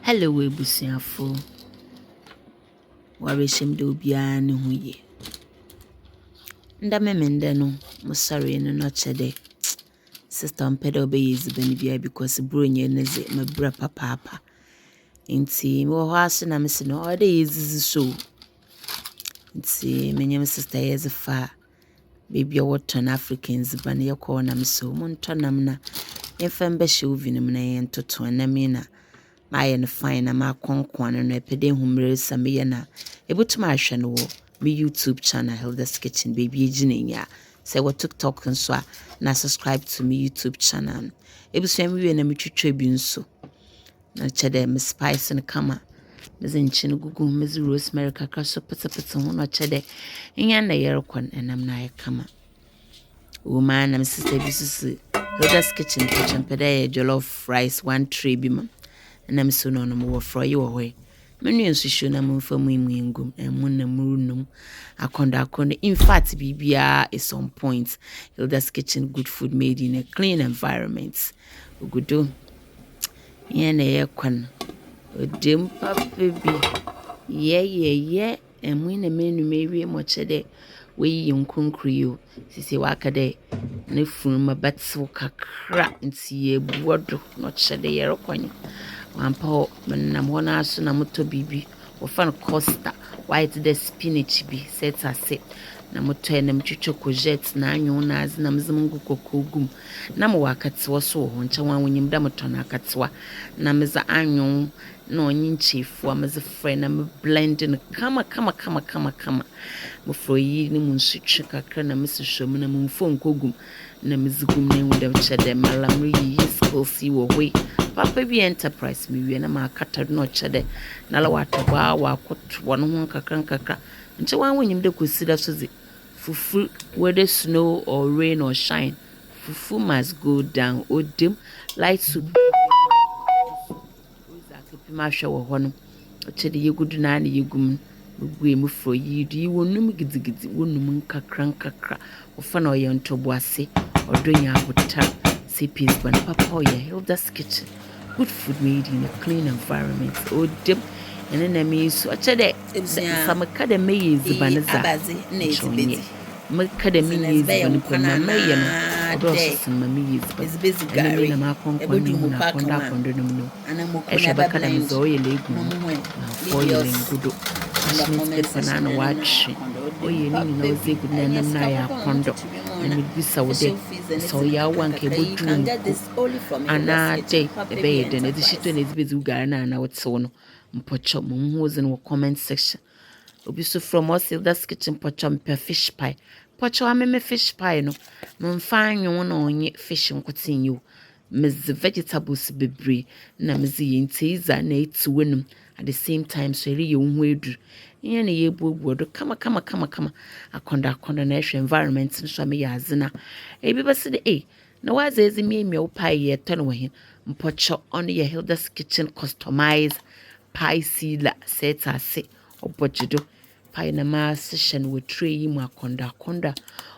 Hello, ebusiafo. Warishim do bia ne ho ye. Nda memende no, mo sorry no no chede. Sister mpedo be yizibani bia because bro nye neze me bra papa. Nti mo ho ase na me se no ode yizizi so. Nti menye sister yezifa baby waton Africans ban ye ko na me so mo ntonam na yefembe shovi no na ye ntoto na me na my and fine na ma konkon no epede humre same na ebutuma ahwe no wo me YouTube channel Hilda's Kitchen baby ejinenya say what TikTok nso a na subscribe to me YouTube channel ebusuam wie na metwetwe bi nso na chede me spice no kama mezinchi no gugu mezi rosemary kakra so pete ho no chede nya na yerekon enam na ye kama woman na sister bi sisi Hilda's Kitchen pede jollof rice 1 tray bi ma na me so no mo fro ye wo hwe menu ensu hwe na mo fa mu ngum emu na murunum akonda in fact bibia is on point. Hilda's Kitchen, good food made in a clean environment. Ugudu yen ye kwan odim papa bi ye emu na menu mewie mo chede we yonkonkrio sisi wakade ne funuma batso kakra nti ye buodo no chede ye rekwanyo wampa menam hona aso na moto bibi wo fan costa white the spinach bi set ase na moto enam twitwo courgette na anyo na az na mzimngu kokogum na mo wakati wo so ho nche wan wonyim da moto na akatwa na meza anyo na onyinchefo ameze fry na me blending kama mo froyi ni munsutwe kakra na mesihwam na mumfo nkogum na mezigum na enwudam chede malamri yi skills wo hwe papa bi enterprise mi wie na ma katado no chede na la watwa wa kotwo no ho kakra nche wan wonyim de kosida so zi fufu whether snow or rain or shine fufu must go down odim light soup oza ma hwe wo ho no chede yegudu na na yegum gwe mu fro yi di wonum gidigidi wonum kakra ofana oye ntobo ase odonya hotel CPs ban papa oye Hilda's Kitchen, good food made in a clean environment odim ene na me so chede samaka de me yizibanza abazi na ezibedi maka de me yiziban ko na me no odo so me yiziban ene na ma konkon ni na kondo no ehwe baka da mzo oye legu na oye ngudo Smith banana watch oye ni na oze good na nam na ya kondo na me bisa wode so ya wanke budu ana day ebe de na dishito na ezibezi ugara na wotse no mpocho mumhuze no comment section obi so from us Hilda's Kitchen pocho mpe fish pie pocho ameme fish pie no mfa anyo na onye fish nkotin you mez vegetables bebre na mezi yintiza na etuwenum at the same time so eri ye unhu edu nya na ye buobuo do kama akonda na ehwe environment so me yazina ebi bese de na waza ezi me wo pie ye ton wo he mpocho on ye Hilda's Kitchen customized pie sealer set ase obojido pie na ma session wo tray yi mu akonda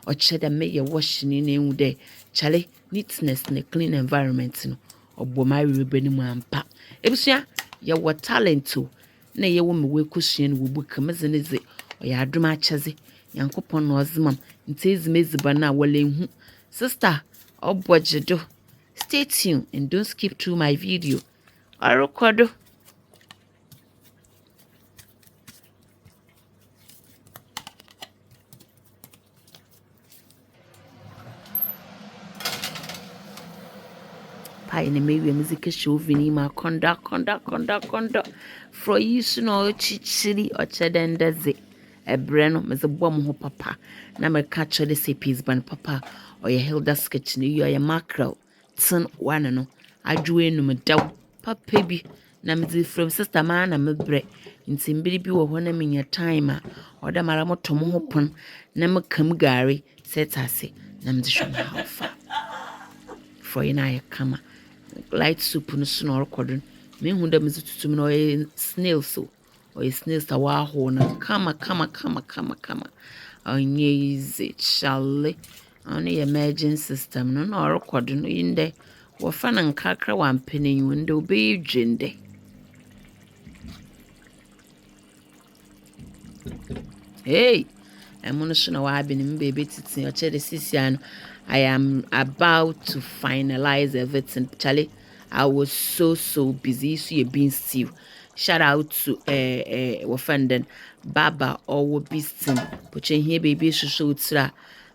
o cheda me ye wash ni na enwu de chale neatness na clean environment no oboma rebeni mu ampa ebusua ye wo talent na ye wo me we kosua no wo buka mezeneze o ya adoma acheze yankopon no ozimam ntezimeziba na wala enhu sister obojido stay tuned and don't skip through my video I record pie na mewe music show vini ma konda for you no chichiri ochedendeze ebre no meze bom ho papa na me catch the CPs ban papa oye Hilda's Kitchen you are mackerel tin one no adwe no medaw papa bi na meze from sister ma na mebre ntimbiri bi wo ho na menya time a oda mara motom ho pon na mekam gari setase na meze hwe ma hafa for you na kama light soup no so no record me hu da mizitutum no snail so or snails ta wa ho no kama onye easy chale on the emergency system no record no inde wo fa na nkakra wa mpanenyu nde obe dwende Hey, I'm on a wa been in baby tits in your sisian. I am about to finalize everything. Charlie, I was so busy. So you being still. Shout out to offending Baba or Beastin. Pushing here baby show tra.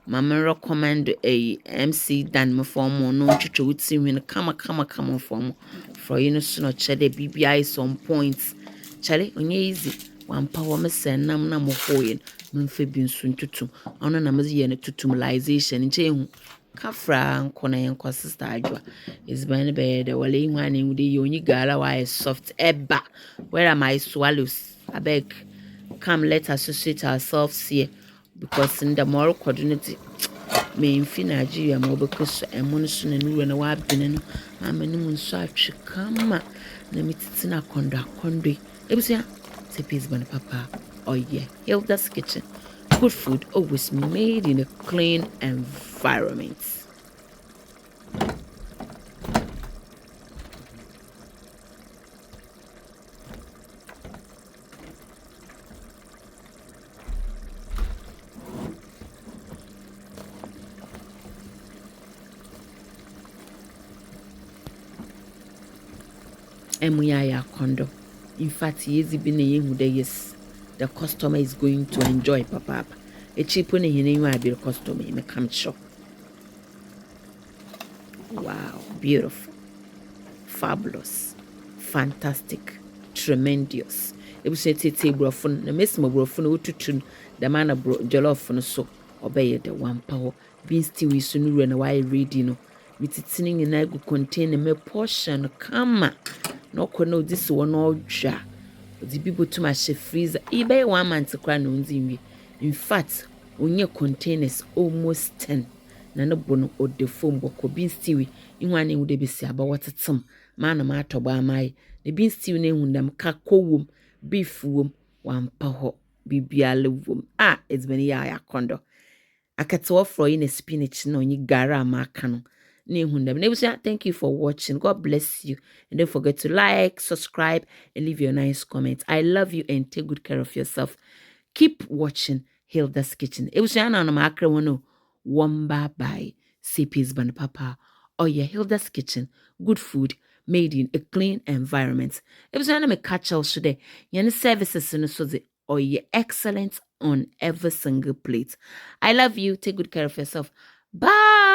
Mama recommend a MC dan me form or no chuchu with him in a come form for you know soon or cheddar BBI some points. Charlie, on easy. One power me send nam na mo hoyen. Memfe bi nso ntutum. Ono na me ye ne tutumalization nche hu. Kafra nkona yen kwa sister adwa. Is been be the wale hu ani hu de yoni gala why soft eba. Where are my swallows? I beg. Come, let's associate ourselves here because in the moral coordinate me in Nigeria, Mobicus and Monson and Ruin a wab bin I'm a new such come. Let me tina conda condi. It was ya, say peace, papa. Oh, yeah, Hilda's kitchen. Good food always made in a clean environment. Emuyaya condo. In fact, easy been a young day, yes. The customer is going to enjoy papa. A cheap one in you be a customer in a come shop. Wow, beautiful, fabulous, fantastic, tremendous. It was a table of fun, the miss Mobrofun to the man of jollof on so obey the one power. Being still is soon run away reading. With it singing and I could contain a mere portion. Come, no, no, this one all jar. The people to my chef freezer. Ebay 1 month to cry no in fact, on your containers almost 10. Nana bono o de phone boko bin stiwi inwane wo de besi aba watetem mana ma atoba amai ne bin stiwi ne hundam ka kowom beef wom wampa ho bibiale wom it's been ya kondo akato fro in spinach no nyi gara ma aka no ne hundam ne busia. Thank you for watching. God bless you, and don't forget to like, subscribe, and leave your nice comments. I love you and take good care of yourself. Keep watching Hilda's Kitchen. It was Jana on my one. One bye. Say peace, papa. Oh yeah, Hilda's Kitchen. Good food made in a clean environment. It was Jana me catch also there. Yan services and so the oh yeah, excellent on every single plate. I love you. Take good care of yourself. Bye.